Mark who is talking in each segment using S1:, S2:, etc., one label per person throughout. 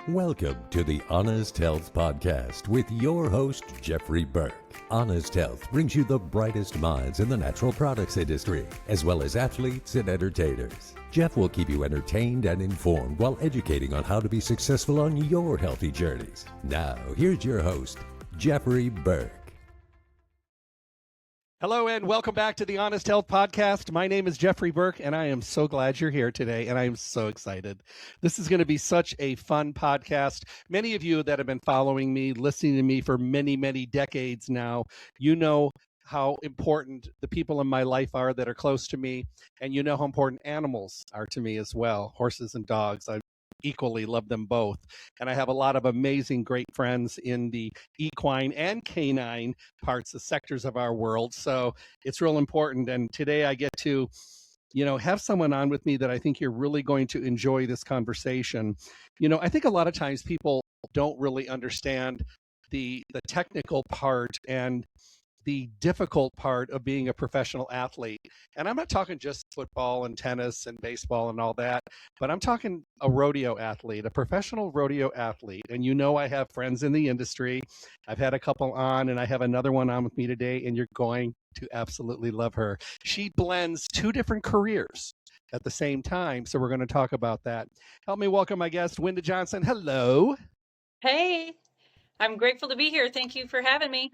S1: Welcome to the Honest Health Podcast with your host, Jeffrey Burke. Honest Health brings you the brightest minds in the natural products industry, as well as athletes and entertainers. Jeff will keep you entertained and informed while educating on how to be successful on your healthy journeys. Now, here's your host, Jeffrey Burke.
S2: Hello and welcome back to the Honest Health Podcast. My name is Jeffrey Burke and I am so glad you're here today and I am so excited. This is going to be such a fun podcast. Many of you that have been following me, listening to me for many, many decades now, you know how important the people in my life are that are close to me, and you know how important animals are to me as well, horses and dogs. I equally love them both. And I have a lot of amazing, great friends in the equine and canine parts, the sectors of our world. So it's real important. And today I get to, have someone on with me that I think you're really going to enjoy this conversation. I think a lot of times people don't really understand the technical part and the difficult part of being a professional athlete. And I'm not talking just football and tennis and baseball and all that, but I'm talking a rodeo athlete, a professional rodeo athlete. And I have friends in the industry. I've had a couple on, and I have another one on with me today, and you're going to absolutely love her. She blends two different careers at the same time, so we're going to talk about that. Help me welcome my guest, Wenda Johnson. Hello.
S3: Hey, I'm grateful to be here. Thank you for having me.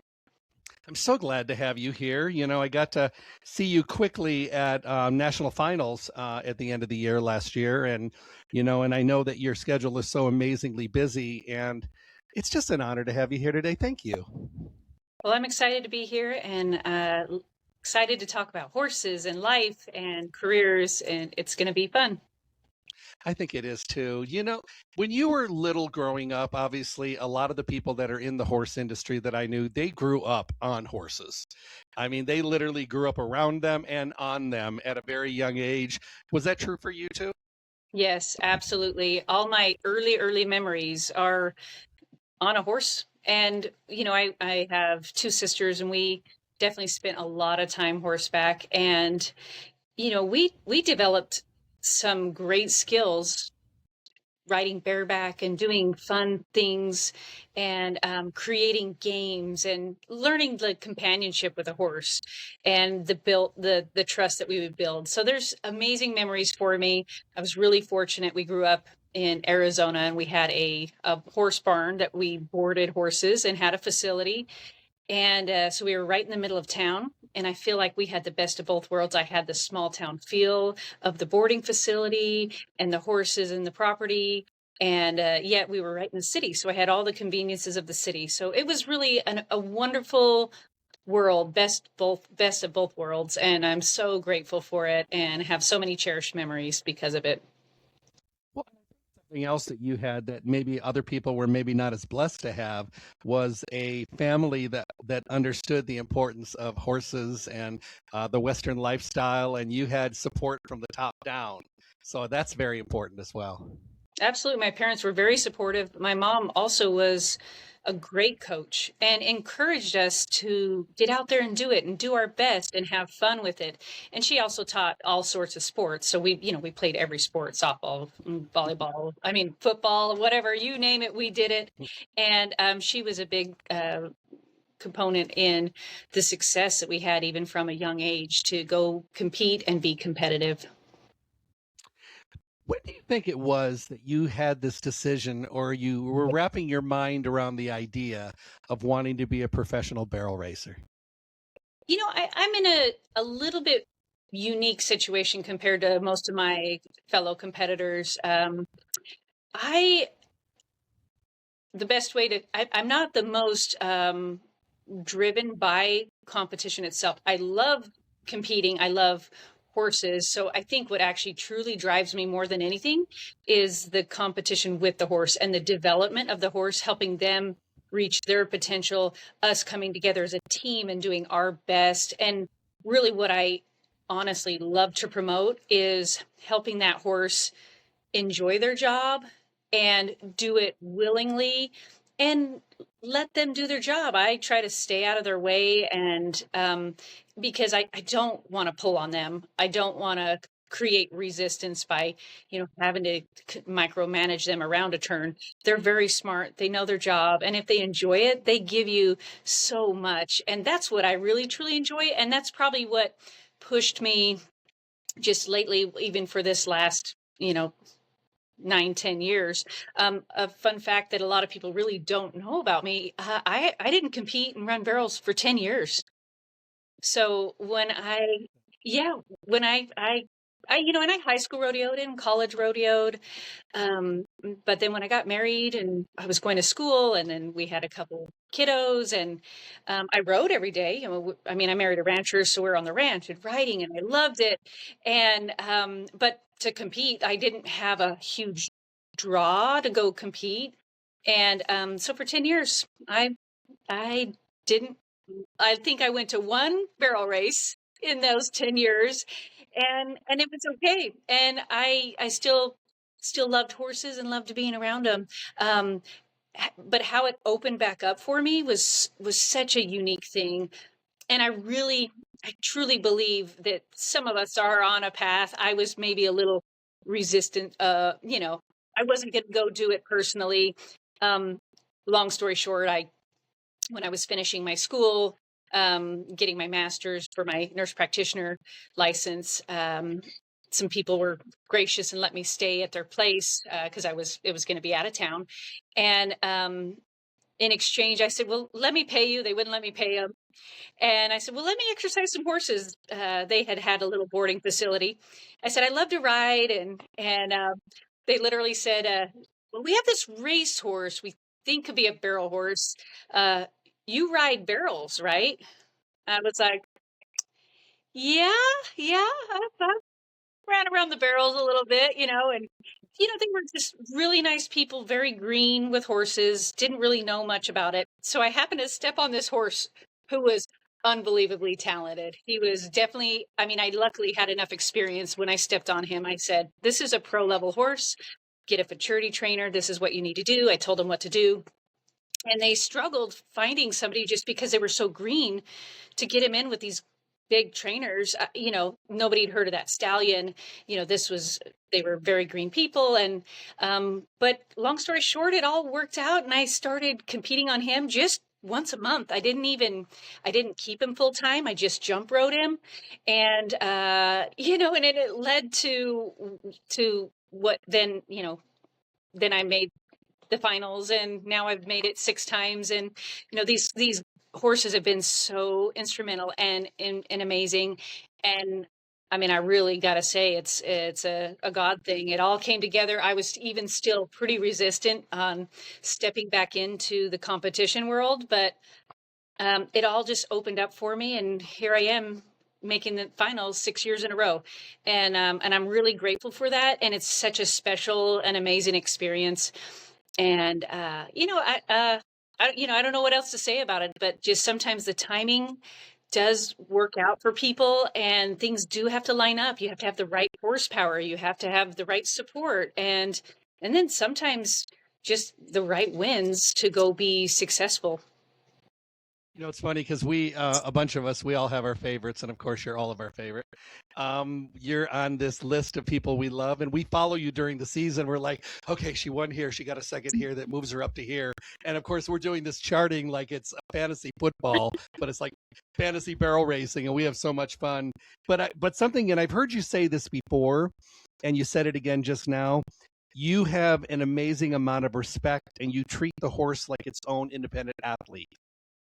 S2: I'm so glad to have you here. I got to see you quickly at National Finals at the end of the year last year. And I know that your schedule is so amazingly busy, and it's just an honor to have you here today. Thank you.
S3: Well, I'm excited to be here and excited to talk about horses and life and careers, and it's going to be fun.
S2: I think it is too. When you were little growing up, obviously a lot of the people that are in the horse industry that I knew, they grew up on horses. I mean, they literally grew up around them and on them at a very young age. Was that true for you too?
S3: Yes, absolutely. All my early memories are on a horse. And, I have two sisters, and we definitely spent a lot of time horseback. And, we developed some great skills riding bareback and doing fun things and creating games and learning the companionship with a horse and the trust that we would build. So there's amazing memories for me. I was really fortunate. We grew up in Arizona, and we had a horse barn that we boarded horses and had a facility. And so we were right in the middle of town. And I feel like we had the best of both worlds. I had the small town feel of the boarding facility and the horses and the property. And yet we were right in the city. So I had all the conveniences of the city. So it was really a wonderful world, best of both worlds. And I'm so grateful for it and have so many cherished memories because of it.
S2: Something else that you had that maybe other people were maybe not as blessed to have was a family that understood the importance of horses and the Western lifestyle, and you had support from the top down. So that's very important as well.
S3: Absolutely. My parents were very supportive. My mom also was a great coach and encouraged us to get out there and do it and do our best and have fun with it. And she also taught all sorts of sports. So we played every sport, softball, volleyball, football, whatever, you name it, we did it. And she was a big component in the success that we had even from a young age to go compete and be competitive.
S2: When do you think it was that you had this decision, or you were wrapping your mind around the idea of wanting to be a professional barrel racer?
S3: I'm in a little bit unique situation compared to most of my fellow competitors. I'm not the most driven by competition itself. I love competing. I love horses. So I think what actually truly drives me more than anything is the competition with the horse and the development of the horse, helping them reach their potential, us coming together as a team and doing our best. And really what I honestly love to promote is helping that horse enjoy their job and do it willingly and let them do their job. I try to stay out of their way and because I don't want to pull on them. I don't want to create resistance by, having to micromanage them around a turn. They're very smart. They know their job. And if they enjoy it, they give you so much. And that's what I really, truly enjoy. And that's probably what pushed me just lately, even for this last, 9-10 years. A fun fact that a lot of people really don't know about me, I didn't compete and run barrels for 10 years. So yeah, when and I high school rodeoed and college rodeoed. But then when I got married and I was going to school, and then we had a couple kiddos, and I rode every day. I married a rancher, so we're on the ranch and riding, and I loved it. And but to compete, I didn't have a huge draw to go compete. And so for 10 years, I didn't. I think I went to one barrel race in those 10 years, and it was okay. And I still loved horses and loved being around them. But how it opened back up for me was such a unique thing. And I truly believe that some of us are on a path. I was maybe a little resistant. I wasn't going to go do it personally. Long story short, when I was finishing my school, getting my master's for my nurse practitioner license, some people were gracious and let me stay at their place because it was going to be out of town. And in exchange, I said, well, let me pay you. They wouldn't let me pay them. And I said, well, let me exercise some horses. They had a little boarding facility. I said, I love to ride. And they literally said, well, we have this race horse we think could be a barrel horse. You ride barrels, right? I was like, yeah, I ran around the barrels a little bit, and they were just really nice people, very green with horses, didn't really know much about it. So I happened to step on this horse who was unbelievably talented. He was definitely, I luckily had enough experience when I stepped on him. I said, this is a pro level horse. Get a futurity trainer. This is what you need to do. I told him what to do. And they struggled finding somebody just because they were so green to get him in with these big trainers. Nobody had heard of that stallion. They were very green people. And, but long story short, it all worked out. And I started competing on him just once a month. I didn't keep him full time. I just jump rode him. And, and it led to what then, then I made the finals, and now I've made it 6 times. And, these horses have been so instrumental and amazing. And I really got to say it's a God thing. It all came together. I was even still pretty resistant on stepping back into the competition world, but it all just opened up for me. And here I am making the finals 6 years in a row. And I'm really grateful for that. And it's such a special and amazing experience. And, I don't know what else to say about it, but just sometimes the timing does work out for people, and things do have to line up. You have to have the right horsepower. You have to have the right support. And then sometimes just the right winds to go be successful.
S2: It's funny because we, a bunch of us, we all have our favorites. And of course, you're all of our favorite. You're on this list of people we love, and we follow you during the season. We're like, okay, she won here. She got a second here that moves her up to here. And of course, we're doing this charting like it's a fantasy football, but it's like fantasy barrel racing. And we have so much fun. But something, and I've heard you say this before, and you said it again just now. You have an amazing amount of respect, and you treat the horse like its own independent athlete.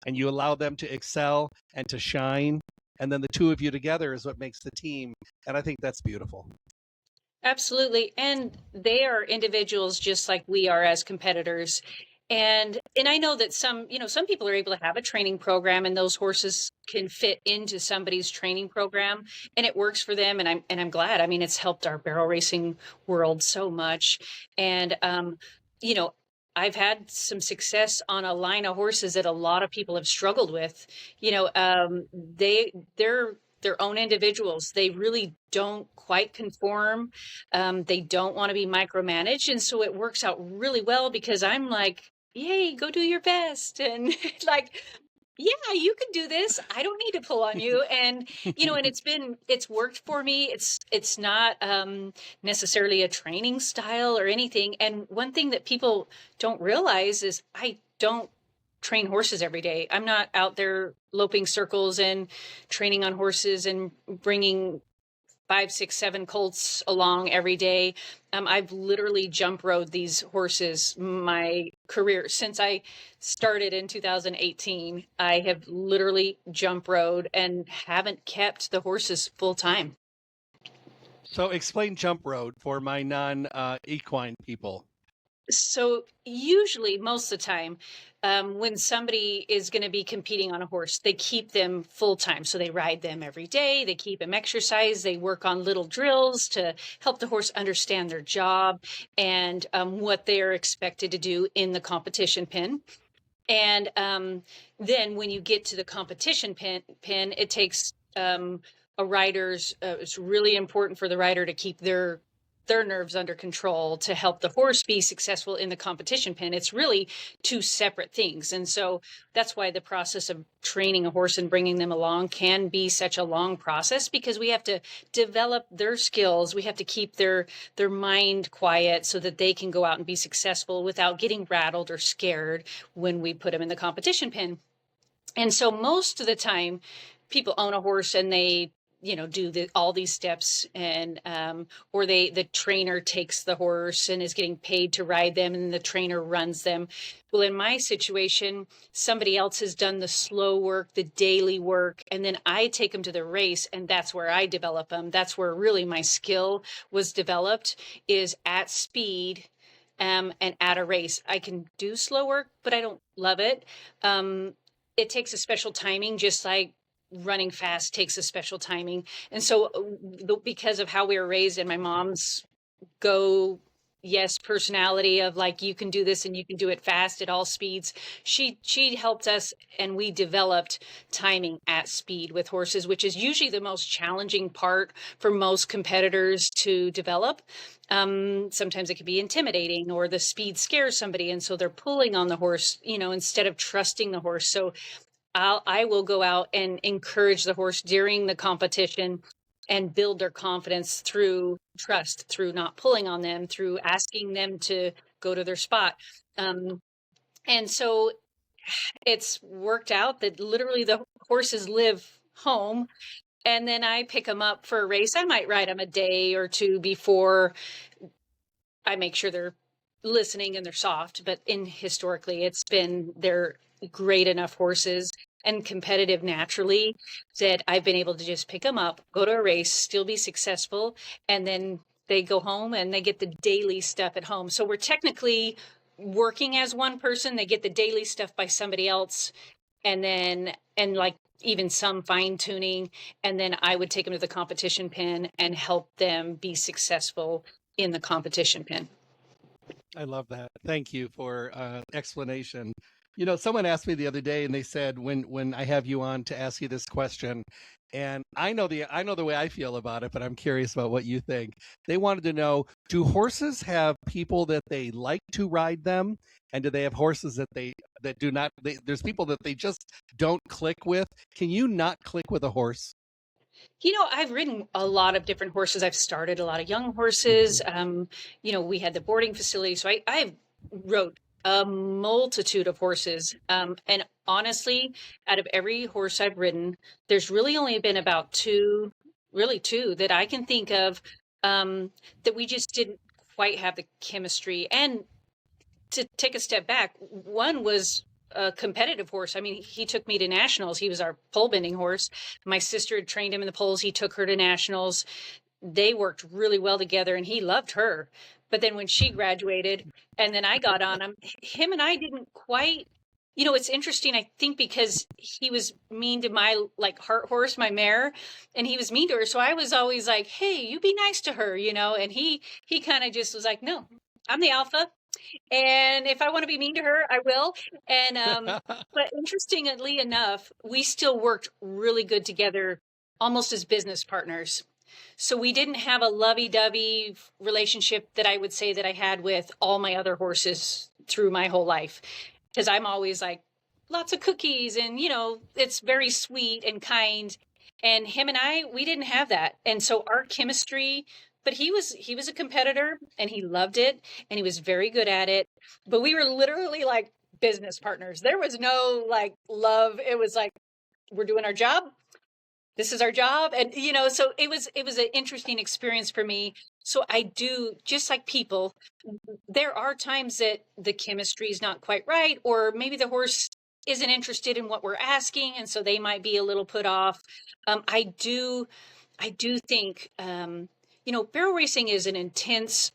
S2: And you allow them to excel and to shine. And then the two of you together is what makes the team. And I think that's beautiful.
S3: Absolutely. And they are individuals just like we are as competitors. And I know that some people are able to have a training program, and those horses can fit into somebody's training program, and it works for them. And I'm glad. It's helped our barrel racing world so much. And, I've had some success on a line of horses that a lot of people have struggled with. They're their own individuals. They really don't quite conform. They don't want to be micromanaged. And so it works out really well because I'm like, yay, go do your best. And like, yeah, you can do this. I don't need to pull on you. And, and it's worked for me. It's not necessarily a training style or anything. And one thing that people don't realize is I don't train horses every day. I'm not out there loping circles and training on horses and bringing 5, 6, 7 colts along every day. I've literally jump rode these horses my career. Since I started in 2018, I have literally jump rode and haven't kept the horses full time.
S2: So explain jump road for my non-equine people.
S3: So usually, most of the time, when somebody is going to be competing on a horse, they keep them full time. So they ride them every day. They keep them exercise. They work on little drills to help the horse understand their job and what they are expected to do in the competition pen. And then when you get to the competition pen, it takes a rider's. It's really important for the rider to keep their nerves under control to help the horse be successful in the competition pen. It's really two separate things. And so that's why the process of training a horse and bringing them along can be such a long process, because we have to develop their skills. We have to keep their mind quiet so that they can go out and be successful without getting rattled or scared when we put them in the competition pen. And so most of the time, people own a horse and they do all these steps, and or the trainer takes the horse and is getting paid to ride them, and the trainer runs them. Well, in my situation, somebody else has done the slow work, the daily work, and then I take them to the race, and that's where I develop them. That's where really my skill was developed, is at speed. And at a race, I can do slow work, but I don't love it. It takes a special timing, just like running fast takes a special timing. And so because of how we were raised and my mom's personality of like, you can do this and you can do it fast at all speeds, she helped us, and we developed timing at speed with horses, which is usually the most challenging part for most competitors to develop. Sometimes it can be intimidating, or the speed scares somebody, and so they're pulling on the horse, instead of trusting the horse. So I will go out and encourage the horse during the competition and build their confidence through trust, through not pulling on them, through asking them to go to their spot. And so it's worked out that literally the horses live home, and then I pick them up for a race. I might ride them a day or two before. I make sure they're listening and they're soft, but historically it's been they're great enough horses and competitive naturally that I've been able to just pick them up, go to a race, still be successful, and then they go home and they get the daily stuff at home. So we're technically working as one person. They get the daily stuff by somebody else, and like even some fine tuning, and then I would take them to the competition pen and help them be successful in the competition pen.
S2: I love that. Thank you for explanation. Someone asked me the other day, and they said, when I have you on to ask you this question, and I know the way I feel about it, but I'm curious about what you think. They wanted to know, do horses have people that they like to ride them, and do they have horses that do not? There's people that they just don't click with. Can you not click with a horse?
S3: I've ridden a lot of different horses. I've started a lot of young horses. We had the boarding facility, so I rode a multitude of horses. And honestly, out of every horse I've ridden, there's really only been about two that I can think of that we just didn't quite have the chemistry. And to take a step back, one was a competitive horse. I mean, he took me to nationals. He was our pole bending horse. My sister had trained him in the poles. He took her to nationals. They worked really well together, and he loved her. But then when she graduated and then I got on him and I didn't quite, it's interesting, I think, because he was mean to my heart horse, my mare, and he was mean to her. So I was always like, hey, you be nice to her, and he kind of just was like, no, I'm the alpha. And if I want to be mean to her, I will. And, but interestingly enough, we still worked really good together, almost as business partners. So we didn't have a lovey-dovey relationship that I would say that I had with all my other horses through my whole life. Because I'm always like, lots of cookies and, it's very sweet and kind. And him and I, we didn't have that. And so our chemistry, but he was a competitor and he loved it and he was very good at it. But we were literally like business partners. There was no like love. It was like, we're doing our job. This is our job. And, so it was an interesting experience for me. So I do, just like people, there are times that the chemistry is not quite right, or maybe the horse isn't interested in what we're asking, and so they might be a little put off. I do think, barrel racing is an intense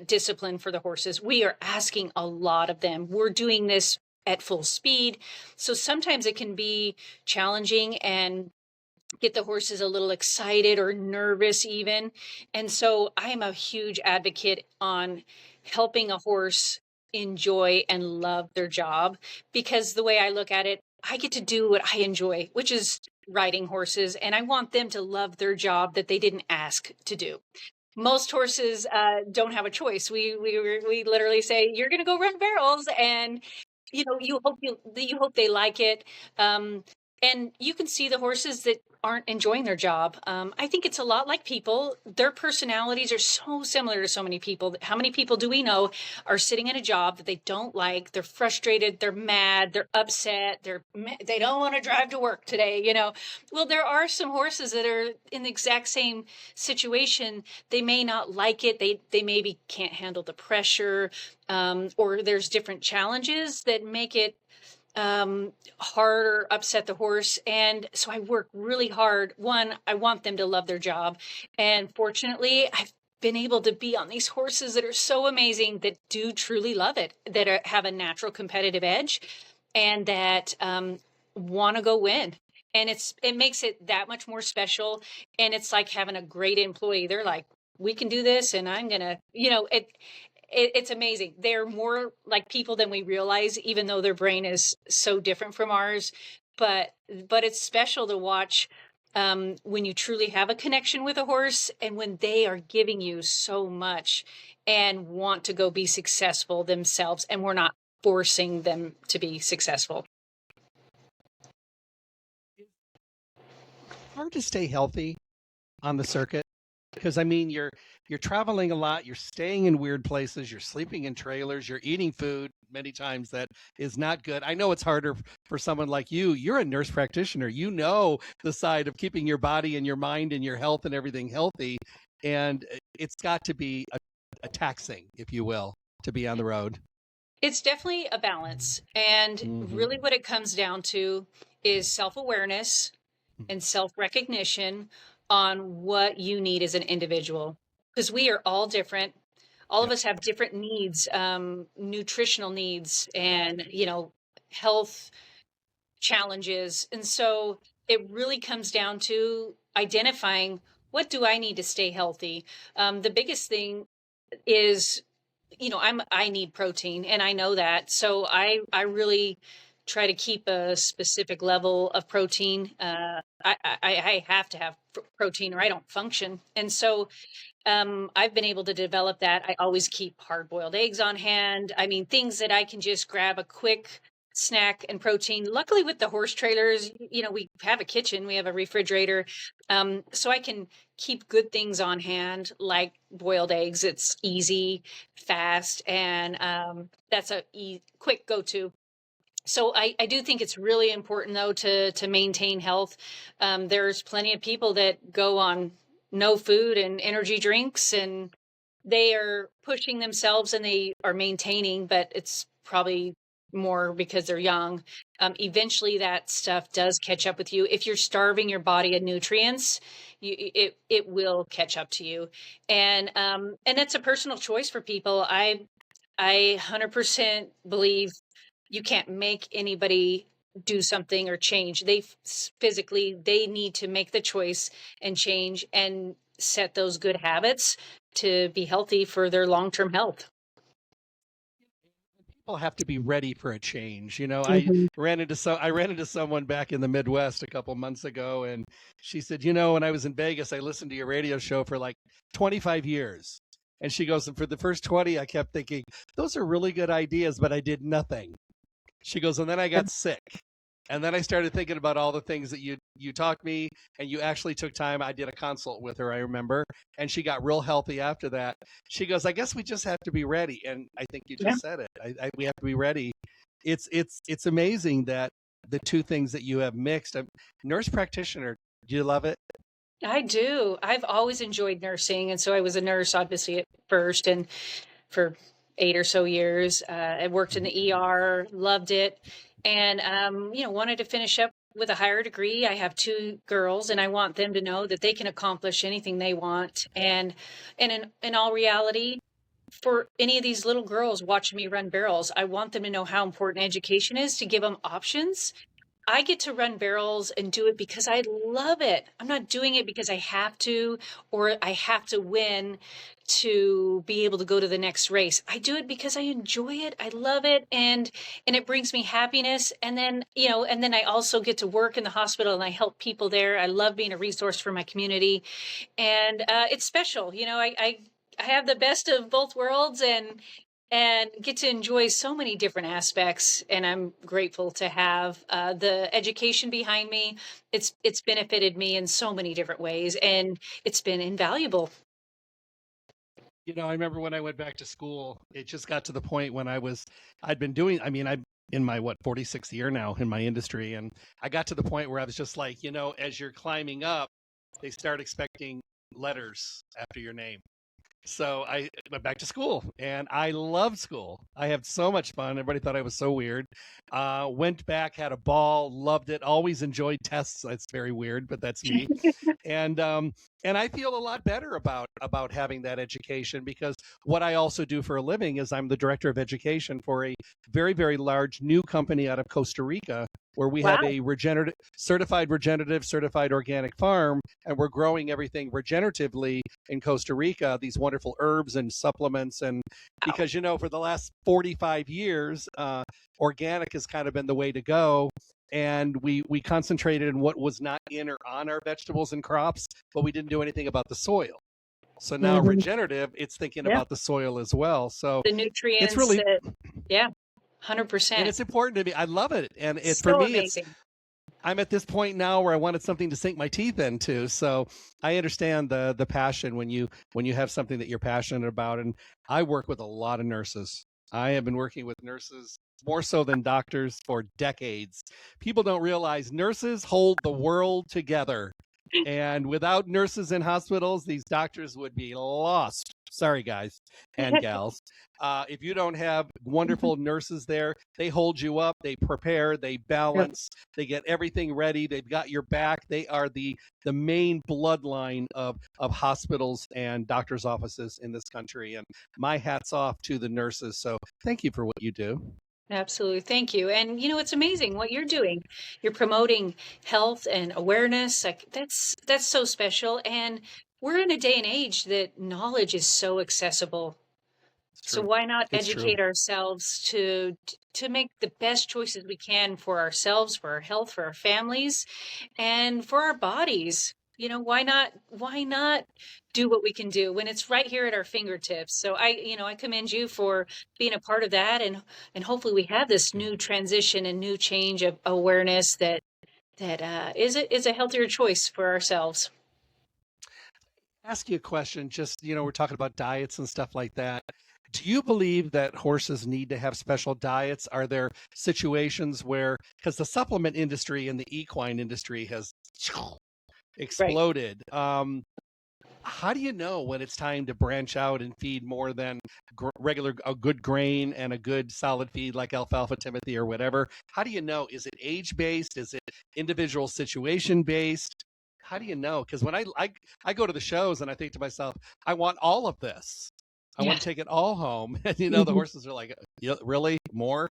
S3: discipline for the horses. We are asking a lot of them. We're doing this at full speed, so sometimes it can be challenging and get the horses a little excited or nervous even. And so I'm a huge advocate on helping a horse enjoy and love their job, because the way I look at it, I get to do what I enjoy, which is riding horses, and I want them to love their job that they didn't ask to do. Most horses don't have a choice. We literally say, you're going to go run barrels, and you hope they like it. And you can see the horses that aren't enjoying their job. I think it's a lot like people. Their personalities are so similar to so many people. How many people do we know are sitting in a job that they don't like? They're frustrated, they're mad, they're upset, they don't want to drive to work today. Well, there are some horses that are in the exact same situation. They may not like it. They maybe can't handle the pressure, or there's different challenges that make it hard or upset the horse. And so I work really hard. One, I want them to love their job. And fortunately, I've been able to be on these horses that are so amazing, that do truly love it, that have a natural competitive edge, and that want to go win. And it makes it that much more special. And it's like having a great employee. They're like, we can do this, and I'm gonna, it's amazing. They're more like people than we realize, even though their brain is so different from ours. But it's special to watch when you truly have a connection with a horse, and when they are giving you so much and want to go be successful themselves, and we're not forcing them to be successful.
S2: Hard to stay healthy on the circuit, because I mean, you're traveling a lot, you're staying in weird places, you're sleeping in trailers, you're eating food many times that is not good. I know it's harder for someone like you. You're a nurse practitioner. You know the side of keeping your body and your mind and your health and everything healthy, and it's got to be a taxing, if you will, to be on the road.
S3: It's definitely a balance. And really what it comes down to is self-awareness and self-recognition on what you need as an individual, because we are all different. All of us have different needs, nutritional needs, and health challenges. And so it really comes down to identifying, what do I need to stay healthy. The biggest thing is, I need protein, and I know that. So I really try to keep a specific level of protein. I have to have protein or I don't function. And so I've been able to develop that. I always keep hard boiled eggs on hand. I mean, things that I can just grab a quick snack and protein. Luckily with the horse trailers, we have a kitchen, we have a refrigerator. So I can keep good things on hand, like boiled eggs. It's easy, fast, and that's a quick go-to. So I do think it's really important, though, to maintain health. There's plenty of people that go on no food and energy drinks, and they are pushing themselves and they are maintaining, but it's probably more because they're young. Eventually that stuff does catch up with you. If you're starving your body of nutrients, it will catch up to you. And that's a personal choice for people. I 100% believe you can't make anybody do something or change. They need to make the choice and change and set those good habits to be healthy for their long-term health.
S2: People have to be ready for a change.
S3: Mhm.
S2: I ran into someone back in the Midwest a couple months ago, and she said, when I was in Vegas, I listened to your radio show for like 25 years. And she goes, and for the first 20, I kept thinking, those are really good ideas, but I did nothing. She goes, and then I got sick. And then I started thinking about all the things that you taught me, and you actually took time. I did a consult with her, I remember, and she got real healthy after that. She goes, I guess we just have to be ready. And I think you
S3: Yeah,
S2: just said it. We have to be ready. It's amazing that the two things that you have mixed. Nurse practitioner, do you love it?
S3: I do. I've always enjoyed nursing. And so I was a nurse, obviously, at first and for 8 or so years. I worked in the ER, loved it, and, wanted to finish up with a higher degree. I have two girls, and I want them to know that they can accomplish anything they want. And in all reality, for any of these little girls watching me run barrels, I want them to know how important education is to give them options. I get to run barrels and do it because I love it. I'm not doing it because I have to or I have to win to be able to go to the next race. I do it because I enjoy it. I love it and it brings me happiness. And then, and then I also get to work in the hospital and I help people there. I love being a resource for my community. And it's special. I have the best of both worlds and get to enjoy so many different aspects. And I'm grateful to have the education behind me. It's benefited me in so many different ways, and it's been invaluable.
S2: I remember when I went back to school, it just got to the point when I'd been doing, I'm in my 46th year now in my industry. And I got to the point where I was just like, as you're climbing up, they start expecting letters after your name. So I went back to school and I love school. I had so much fun. Everybody thought I was so weird. Went back, had a ball, loved it, always enjoyed tests. That's very weird, but that's me. And I feel a lot better about having that education, because what I also do for a living is I'm the director of education for a very, very large new company out of Costa Rica, where we have
S3: Wow.
S2: a certified organic farm, and we're growing everything regeneratively in Costa Rica, these wonderful herbs and supplements. And because, for the last 45 years, organic has kind of been the way to go. And we concentrated in what was not in or on our vegetables and crops, but we didn't do anything about the soil. So now
S3: Mhm.
S2: regenerative, it's thinking
S3: Yeah.
S2: about the soil as well. So
S3: The
S2: it's
S3: nutrients
S2: really,
S3: that, yeah,
S2: and
S3: 100%.
S2: it's important to me. I love it. And it's, for
S3: So
S2: me,
S3: amazing.
S2: I'm at this point now where I wanted something to sink my teeth into. So I understand the passion when you have something that you're passionate about. And I work with a lot of nurses. I have been working with nurses more so than doctors for decades. People don't realize nurses hold the world together. And without nurses in hospitals, these doctors would be lost. Sorry, guys and gals. If you don't have wonderful nurses there, they hold you up, they prepare, they
S3: Yep.
S2: balance, they get everything ready, they've got your back. They are the main bloodline of hospitals and doctors' offices in this country. And my hat's off to the nurses. So thank you for what you do.
S3: Absolutely. Thank you. And it's amazing what you're doing. You're promoting health and awareness. Like that's so special. And we're in a day and age that knowledge is so accessible.
S2: It's
S3: So
S2: true.
S3: why not
S2: It's true.
S3: educate ourselves to make the best choices we can for ourselves, for our health, for our families, and for our bodies? Why not do what we can do when it's right here at our fingertips? So I commend you for being a part of that, and hopefully we have this new transition and new change of awareness that is a healthier choice for ourselves.
S2: Ask you a question. Just, we're talking about diets and stuff like that. Do you believe that horses need to have special diets? Are there situations where, because the supplement industry and the equine industry has
S3: Right.
S2: exploded, how do you know when it's time to branch out and feed more than a good grain and a good solid feed like alfalfa, timothy, or whatever? How do you know? Is it age based? Is it individual situation based? How do you know? Because when I go to the shows and I think to myself, I want all of this. I
S3: Yeah.
S2: want to take it all home. And the
S3: Mhm.
S2: horses are like, "Yeah, really more?"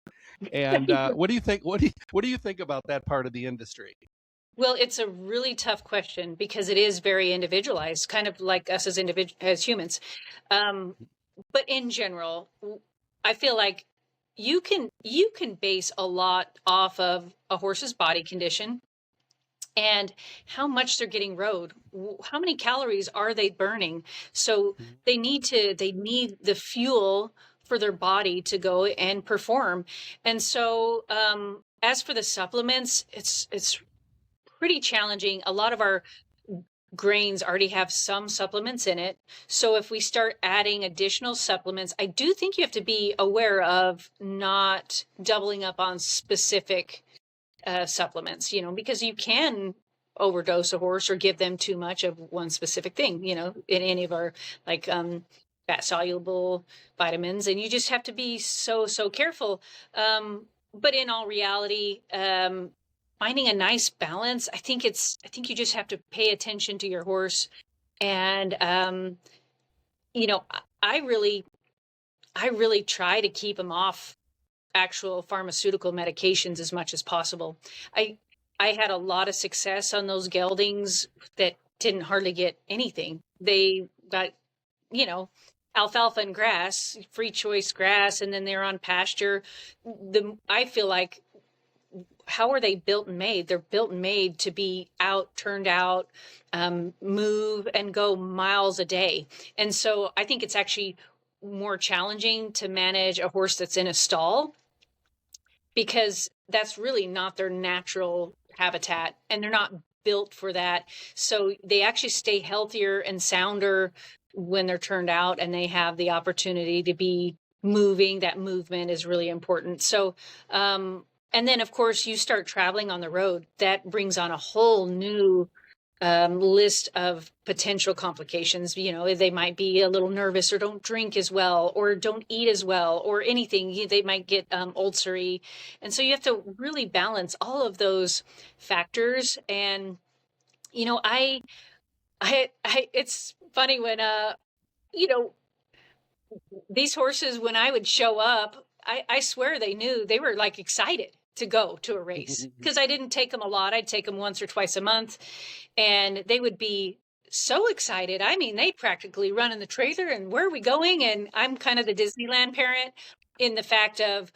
S2: And what do you think? What do you think about that part of the industry?
S3: Well, it's a really tough question because it is very individualized, kind of like us as humans. Um, but in general, I feel like you can base a lot off of a horse's body condition and how much they're getting rode. How many calories are they burning? So
S2: Mhm.
S3: they need the fuel for their body to go and perform. And so, as for the supplements, it's pretty challenging. A lot of our grains already have some supplements in it. So if we start adding additional supplements, I do think you have to be aware of not doubling up on specific supplements, because you can overdose a horse or give them too much of one specific thing, in any of our like fat soluble vitamins, and you just have to be so careful. But in all reality, finding a nice balance, I think you just have to pay attention to your horse. And, I really try to keep them off actual pharmaceutical medications as much as possible. I had a lot of success on those geldings that didn't hardly get anything. They got, alfalfa and grass, free choice grass, and then they're on pasture. I feel like, how are they built and made? They're built and made to be turned out, move and go miles a day. And so I think it's actually more challenging to manage a horse that's in a stall, because that's really not their natural habitat and they're not built for that. So they actually stay healthier and sounder when they're turned out and they have the opportunity to be moving. That movement is really important. So, and then, of course, you start traveling on the road. That brings on a whole new list of potential complications. They might be a little nervous or don't drink as well or don't eat as well or anything. They might get ulcery. And so you have to really balance all of those factors. And, it's funny when, these horses, when I would show up, I swear they knew, they were like excited to go to a race, because I didn't take them a lot. I'd take them once or twice a month, and they would be so excited. I mean, they practically run in the trailer and where are we going? And I'm kind of the Disneyland parent in the fact of,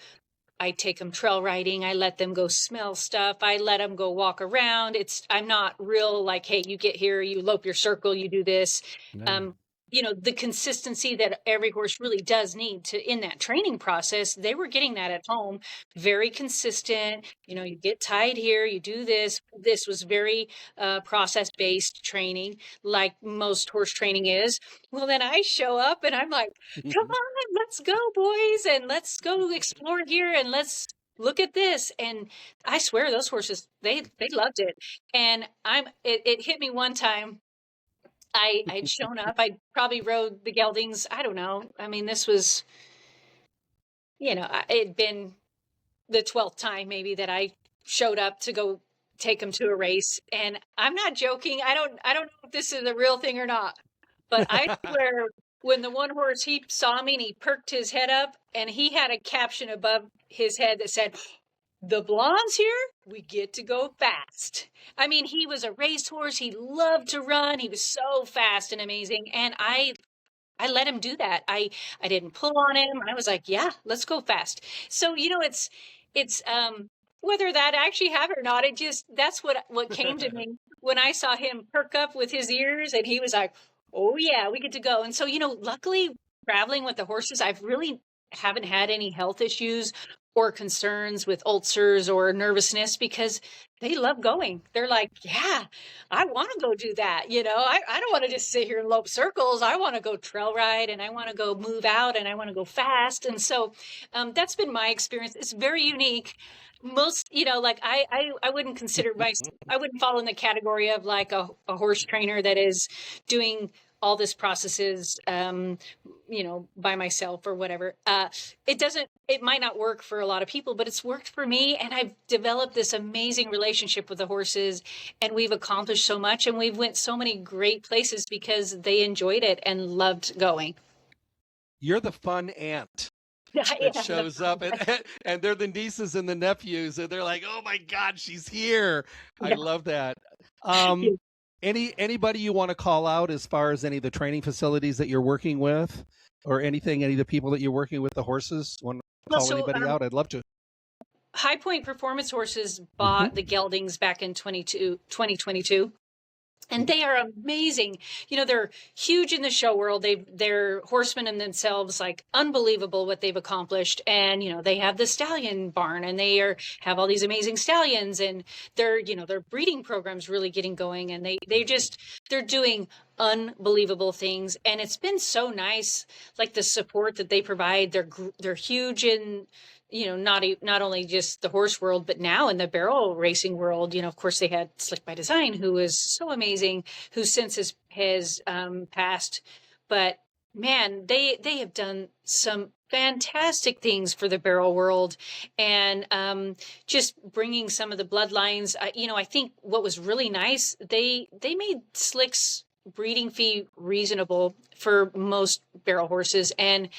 S3: I take them trail riding. I let them go smell stuff. I let them go walk around. I'm not real like, hey, you get here, you lope your circle, you do this. No. The consistency that every horse really does need in that training process, they were getting that at home, very consistent. You get tied here, you do this. This was very process-based training, like most horse training is. Well, then I show up and I'm like, come on, let's go, boys, and let's go explore here and let's look at this. And I swear those horses, they loved it. And it hit me one time. I'd shown up. I probably rode the geldings. I don't know. I mean, this was, it'd been the 12th time maybe that I showed up to go take them to a race. And I'm not joking. I don't know if this is a real thing or not, but I swear when the one horse, he saw me and he perked his head up and he had a caption above his head that said, "The blondes here, we get to go fast." I mean, he was a racehorse. He loved to run. He was so fast and amazing. And I let him do that. I didn't pull on him. I was like, yeah, let's go fast. So, it's whether that actually happened or not, that's what came to me when I saw him perk up with his ears and he was like, oh yeah, we get to go. And so, luckily traveling with the horses, I've really haven't had any health issues or concerns with ulcers or nervousness because they love going. They're like, yeah, I want to go do that. I don't want to just sit here and lope circles. I want to go trail ride and I want to go move out and I want to go fast. And so that's been my experience. It's very unique. Most, like I wouldn't consider I wouldn't fall in the category of like a horse trainer that is doing all this processes, by myself or whatever. It might not work for a lot of people, but it's worked for me. And I've developed this amazing relationship with the horses and we've accomplished so much and we've went so many great places because they enjoyed it and loved going.
S2: You're the fun aunt that shows up and they're the nieces and the nephews and they're like, oh my God, she's here. I love that. Anybody you want to call out as far as any of the training facilities that you're working with or any of the people that you're working with, the horses? Want to call anybody out? I'd love to.
S3: High Point Performance Horses bought the geldings back in 2022. And they are amazing. You know, they're huge in the show world. They're horsemen in themselves, like unbelievable what they've accomplished. And, you know, they have the stallion barn and have all these amazing stallions, and their breeding program's really getting going, and they're doing unbelievable things. And it's been so nice, like the support that they provide. They're huge in, you know, not only just the horse world, but now in the barrel racing world. You know, of course, they had Slick by Design, who was so amazing, who since has passed. But man, they have done some fantastic things for the barrel world, and just bringing some of the bloodlines. I think what was really nice, they made Slick's breeding fee reasonable for most barrel horses, and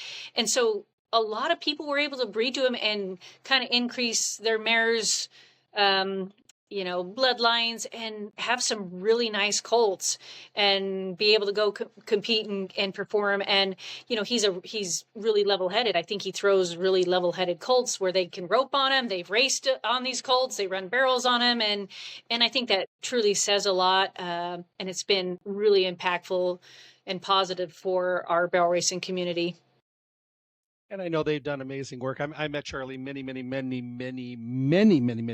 S3: so a lot of people were able to breed to him and kind of increase their mares, bloodlines, and have some really nice colts and be able to go compete and perform. And, you know, he's really level-headed. I think he throws really level-headed colts where they can rope on him. They've raced on these colts. They run barrels on him. And I think that truly says a lot. And it's been really impactful and positive for our barrel racing community.
S2: And I know they've done amazing work. I met Charlie many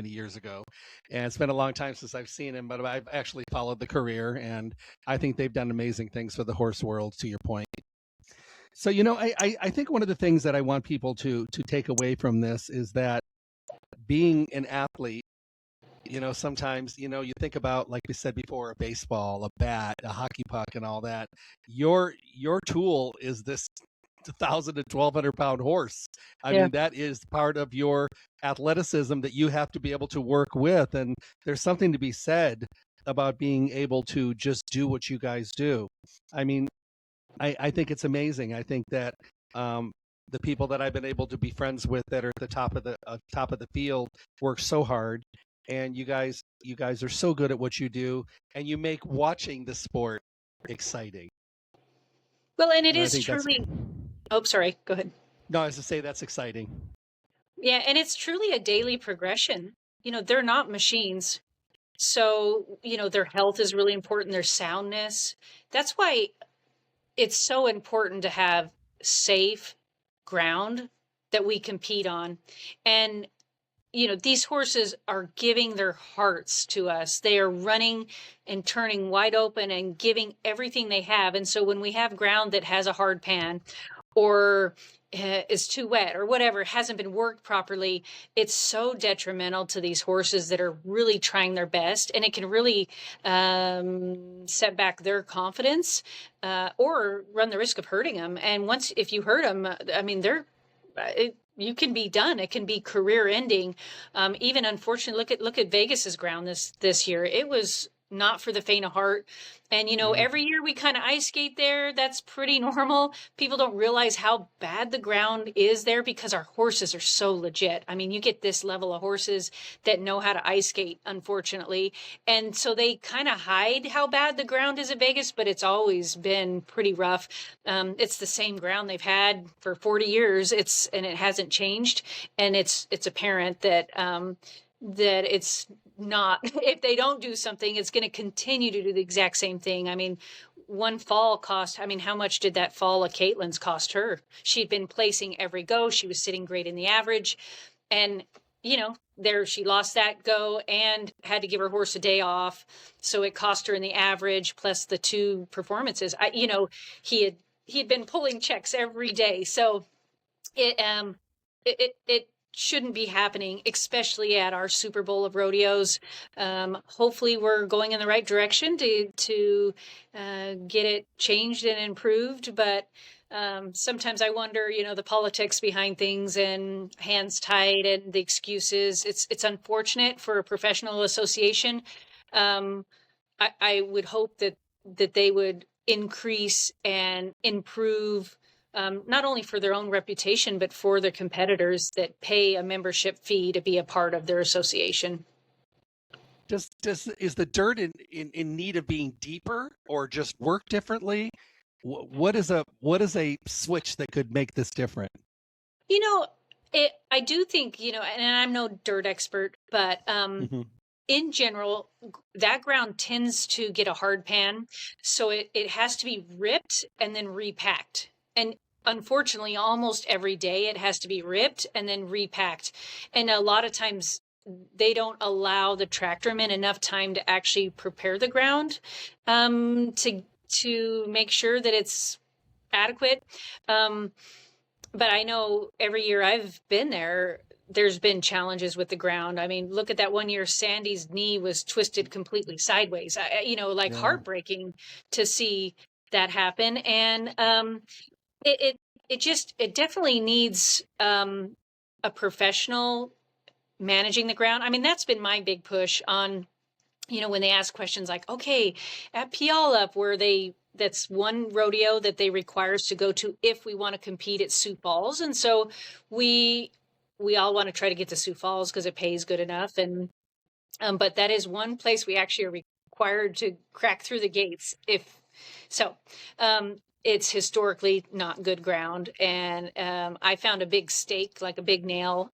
S2: years ago, and it's been a long time since I've seen him, but I've actually followed the career, and I think they've done amazing things for the horse world, to your point. So, you know, I think one of the things that I want people to take away from this is that being an athlete, you know, sometimes, you know, you think about, like we said before, a baseball, a bat, a hockey puck, and all that. Your tool is this 1,000 to 1,200 pound horse. I mean, that is part of your athleticism that you have to be able to work with. And there's something to be said about being able to just do what you guys do. I mean, I think it's amazing. I think that the people that I've been able to be friends with that are at the top of the field work so hard. And you guys are so good at what you do, and you make watching the sport exciting.
S3: Well, and it is truly. Oh, sorry. Go ahead.
S2: No, I was to say that's exciting.
S3: Yeah, and it's truly a daily progression. You know, they're not machines. So, you know, their health is really important, their soundness. That's why it's so important to have safe ground that we compete on. And, you know, these horses are giving their hearts to us. They are running and turning wide open and giving everything they have. And so when we have ground that has a hard pan, or is too wet, or whatever, hasn't been worked properly, it's so detrimental to these horses that are really trying their best, and it can really set back their confidence, or run the risk of hurting them. And if you hurt them, I mean, you can be done. It can be career ending. Even unfortunately, look at Vegas's ground this year. It was not for the faint of heart. And, you know, every year we kind of ice skate there. That's pretty normal. People don't realize how bad the ground is there because our horses are so legit. I mean, you get this level of horses that know how to ice skate, unfortunately. And so they kind of hide how bad the ground is at Vegas, but it's always been pretty rough. It's the same ground they've had for 40 years. And it hasn't changed. And it's apparent that it's not, if they don't do something, it's going to continue to do the exact same thing. I mean, one fall how much did that fall of Caitlin's cost her? She'd been placing every go. She was sitting great in the average. And, you know, she lost that go and had to give her horse a day off. So it cost her in the average plus the 2 performances. He had been pulling checks every day. So it shouldn't be happening, especially at our Super Bowl of rodeos. Hopefully we're going in the right direction to get it changed and improved. But sometimes I wonder, you know, the politics behind things and hands tied and the excuses. It's unfortunate for a professional association. I would hope that they would increase and improve, not only for their own reputation, but for their competitors that pay a membership fee to be a part of their association.
S2: Is the dirt in need of being deeper or just work differently? What is a switch that could make this different?
S3: You know, I do think, you know, and I'm no dirt expert, but in general, that ground tends to get a hard pan. So it has to be ripped and then repacked. And unfortunately, almost every day it has to be ripped and then repacked. And a lot of times they don't allow the tractormen enough time to actually prepare the ground to make sure that it's adequate. But I know every year I've been there, there's been challenges with the ground. I mean, look at that one year, Sandy's knee was twisted completely sideways. Like heartbreaking to see that happen. And it definitely needs a professional managing the ground. I mean, that's been my big push on, when they ask questions like, okay, at Puyallup, that's one rodeo that they require us to go to if we want to compete at Sioux Falls. And so we all want to try to get to Sioux Falls because it pays good enough. And but that is one place we actually are required to crack through the gates. It's historically not good ground. And I found a big stake, like a big nail,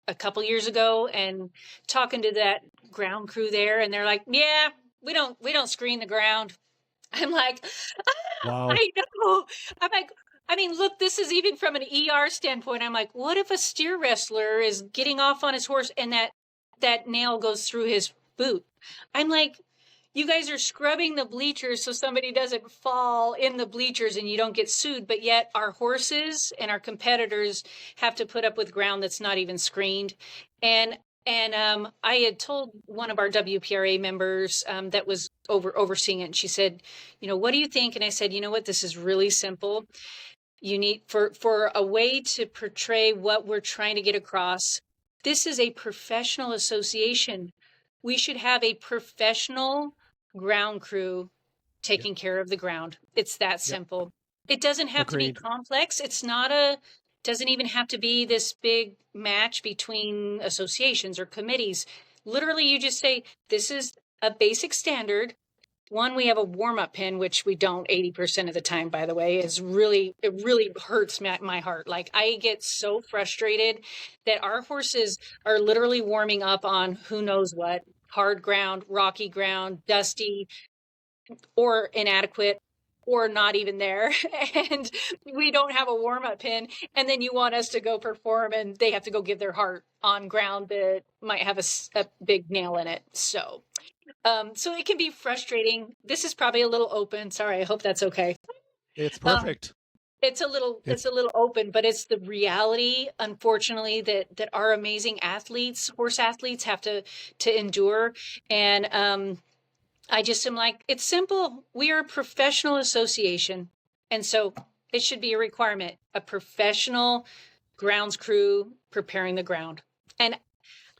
S3: a couple years ago, and talking to that ground crew there, and they're like, yeah, we don't screen the ground. I'm like,
S2: Wow.
S3: I know. I'm like, I mean, look, this is even from an ER standpoint. I'm like, what if a steer wrestler is getting off on his horse and that nail goes through his boot? I'm like, you guys are scrubbing the bleachers so somebody doesn't fall in the bleachers and you don't get sued, but yet our horses and our competitors have to put up with ground that's not even screened. And I had told one of our WPRA members that was overseeing it, and she said, what do you think? And I said, you know what, this is really simple. You need, for a way to portray what we're trying to get across, this is a professional association. We should have a professional ground crew taking care of the ground. It's that simple. It doesn't have to be complex. Doesn't even have to be this big match between associations or committees. Literally, you just say, this is a basic standard. One, we have a warm-up pin, which we don't 80% of the time, by the way. It really hurts my heart. Like, I get so frustrated that our horses are literally warming up on who knows what, hard ground, rocky ground, dusty, or inadequate, or not even there. And we don't have a warm-up pin. And then you want us to go perform and they have to go give their heart on ground that might have a big nail in it. So it can
S2: frustrating.
S3: This is probably a little open. Sorry, I hope that's okay.
S2: It's perfect.
S3: It's a little open, but it's the reality, unfortunately, that our amazing athletes, horse athletes, have to endure. And I just am like, it's simple. We are a professional association, and so it should be a requirement, a professional grounds crew preparing the ground. And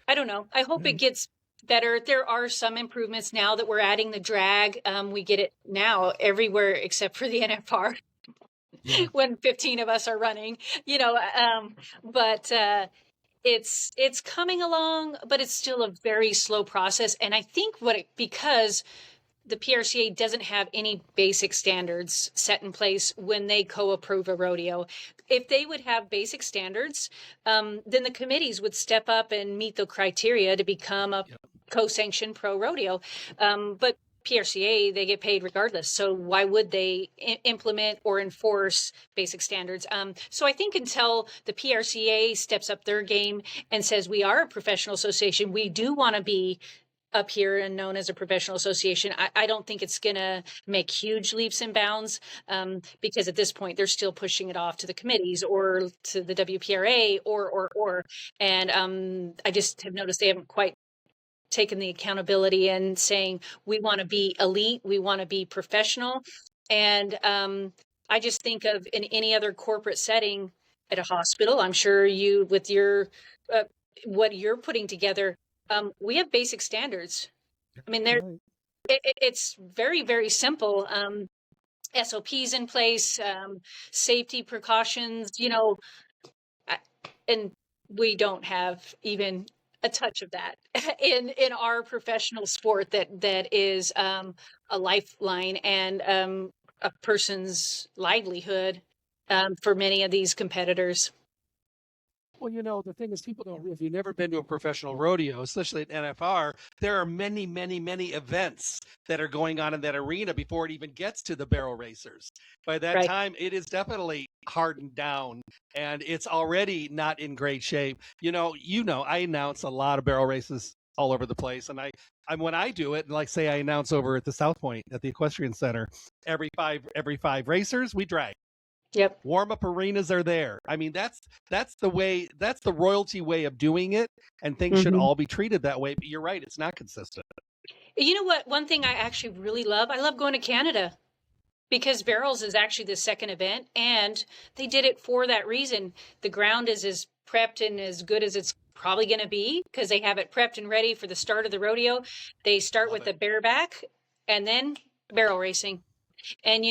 S3: I don't know. I hope it gets better. There are some improvements now that we're adding the drag. We get it now everywhere except for the NFR. Yeah. When 15 of us are running, but it's coming along, but it's still a very slow process. And I think because the PRCA doesn't have any basic standards set in place when they co-approve a rodeo. If they would have basic standards, then the committees would step up and meet the criteria to become a co-sanctioned pro rodeo. But PRCA, they get paid regardless. So why would they implement or enforce basic standards? So I think until the PRCA steps up their game and says, we are a professional association, we do want to be up here and known as a professional association, I don't think it's going to make huge leaps and bounds because at this point, they're still pushing it off to the committees or to the WPRA or. And I just have noticed they haven't quite taken the accountability and saying, we want to be elite, we want to be professional. And I just think of in any other corporate setting at a hospital, I'm sure you, with your, what you're putting together, we have basic standards. I mean, it's very, very simple. SOPs in place, safety precautions, and we don't have even a touch of that in our professional sport that is a lifeline and a person's livelihood for many of these competitors.
S2: Well, the thing is, people don't, if you've never been to a professional rodeo, especially at NFR, there are many, many, many events that are going on in that arena before it even gets to the barrel racers. By that
S3: Right.
S2: time, it is definitely hardened down and it's already not in great shape. I announce a lot of barrel races all over the place. And I'm when I do it, like say I announce over at the South Point at the Equestrian Center, every five racers, we drag.
S3: Yep.
S2: Warm-up arenas are there. I mean, that's the way, that's the royalty way of doing it, and things should all be treated that way. But you're right, it's not consistent.
S3: You know what? One thing I actually really love, I love going to Canada because barrels is actually the second event, and they did it for that reason. The ground is as prepped and as good as it's probably going to be because they have it prepped and ready for the start of the rodeo. They start with the bareback and then barrel racing. And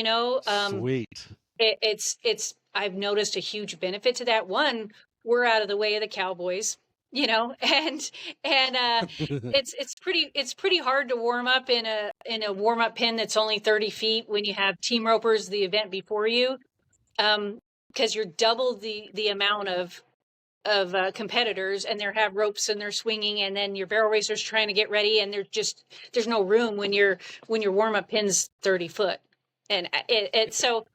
S2: Sweet.
S3: it's I've noticed a huge benefit to that. One, we're out of the way of the cowboys, and it's pretty hard to warm up in a warm up pen that's only 30 feet when you have team ropers the event before you, because you're double the amount of competitors, and they have ropes and they're swinging, and then your barrel racers trying to get ready, and there's no room when your warm up pin's 30 foot, and so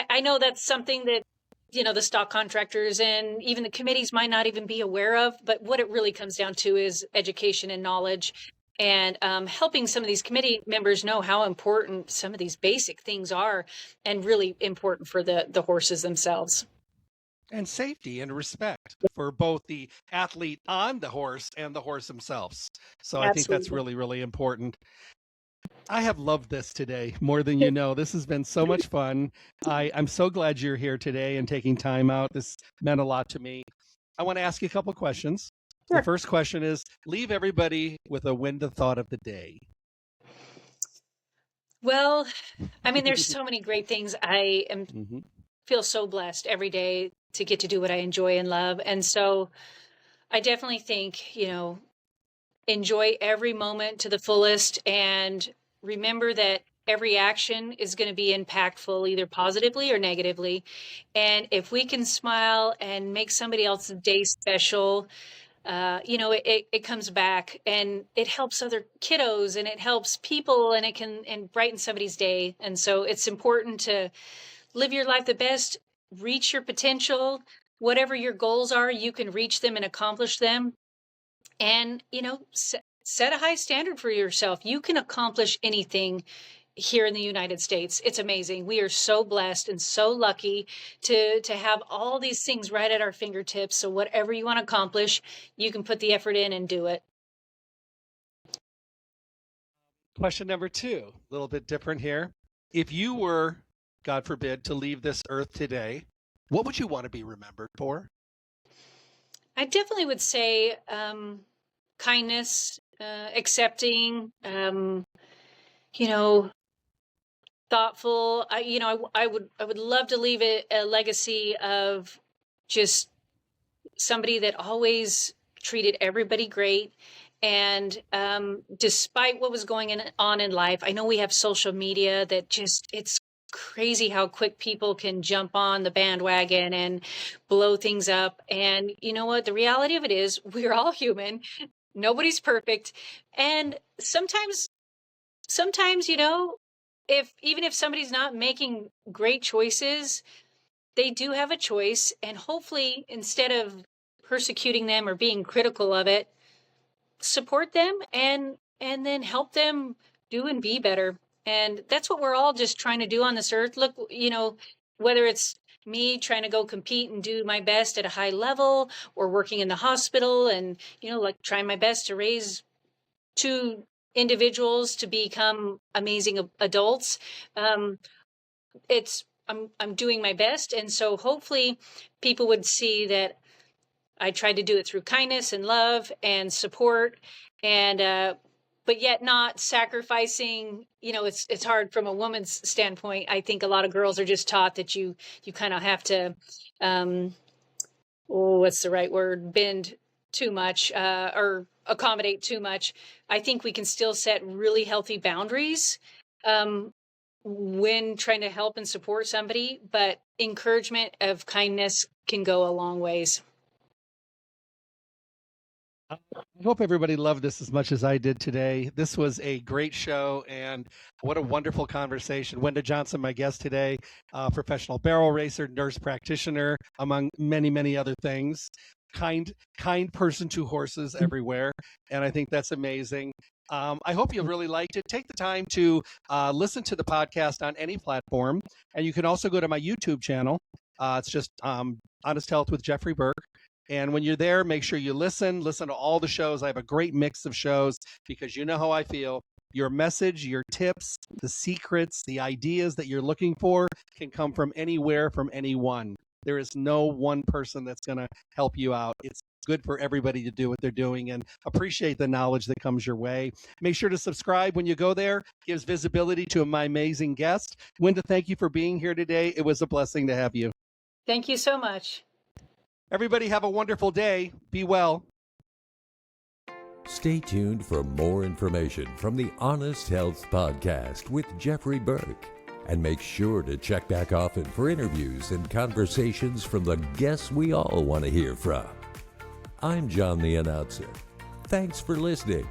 S3: I know that's something that the stock contractors and even the committees might not even be aware of, but what it really comes down to is education and knowledge, and helping some of these committee members know how important some of these basic things are, and really important for the horses themselves.
S2: And safety and respect for both the athlete on the horse and the horse themselves. So I think that's
S3: Absolutely.
S2: really, really important. I have loved this today more than you know. This has been so much fun. I'm so glad you're here today and taking time out. This meant a lot to me. I want to ask you a couple questions.
S3: Sure.
S2: The first question is, leave everybody with a Wenda thought of the day.
S3: Well, I mean, there's so many great things. Feel so blessed every day to get to do what I enjoy and love. And so I definitely think, enjoy every moment to the fullest, and remember that every action is going to be impactful, either positively or negatively. And if we can smile and make somebody else's day special, it comes back and it helps other kiddos and it helps people, and it can brighten somebody's day. And so it's important to live your life the best, reach your potential, whatever your goals are, you can reach them and accomplish them. And, set a high standard for yourself. You can accomplish anything here in the United States. It's amazing. We are so blessed and so lucky to have all these things right at our fingertips. So whatever you want to accomplish, you can put the effort in and do it.
S2: Question number 2, a little bit different here. If you were, God forbid, to leave this earth today, what would you want to be remembered for?
S3: I definitely would say kindness, accepting, thoughtful. I would love to leave a legacy of just somebody that always treated everybody great. And despite what was going on in life, I know we have social media that it's crazy how quick people can jump on the bandwagon and blow things up. And you know what? The reality of it is we're all human. Nobody's perfect. And sometimes, even if somebody's not making great choices, they do have a choice. And hopefully, instead of persecuting them or being critical of it, support them and then help them do and be better. And that's what we're all just trying to do on this earth. Look, whether it's me trying to go compete and do my best at a high level, or working in the hospital and, trying my best to raise 2 individuals to become amazing adults. I'm doing my best. And so hopefully people would see that I tried to do it through kindness and love and support, and but yet not sacrificing. It's hard from a woman's standpoint. I think a lot of girls are just taught that you kind of have to, what's the right word? Bend too much, or accommodate too much. I think we can still set really healthy boundaries when trying to help and support somebody, but encouragement of kindness can go a long ways.
S2: I hope everybody loved this as much as I did today. This was a great show, and what a wonderful conversation. Wenda Johnson, my guest today, professional barrel racer, nurse practitioner, among many, many other things. Kind person to horses everywhere, and I think that's amazing. I hope you really liked it. Take the time to listen to the podcast on any platform, and you can also go to my YouTube channel. It's just Honest Health with Jeffrey Burke. And when you're there, make sure you listen to all the shows. I have a great mix of shows because you know how I feel. Your message, your tips, the secrets, the ideas that you're looking for can come from anywhere, from anyone. There is no one person that's going to help you out. It's good for everybody to do what they're doing, and appreciate the knowledge that comes your way. Make sure to subscribe when you go there. Gives visibility to my amazing guest. Wenda, thank you for being here today. It was a blessing to have you.
S3: Thank you so much.
S2: Everybody have a wonderful day. Be well.
S1: Stay tuned for more information from the Honest Health Podcast with Jeffrey Burke. And make sure to check back often for interviews and conversations from the guests we all want to hear from. I'm John the Announcer. Thanks for listening.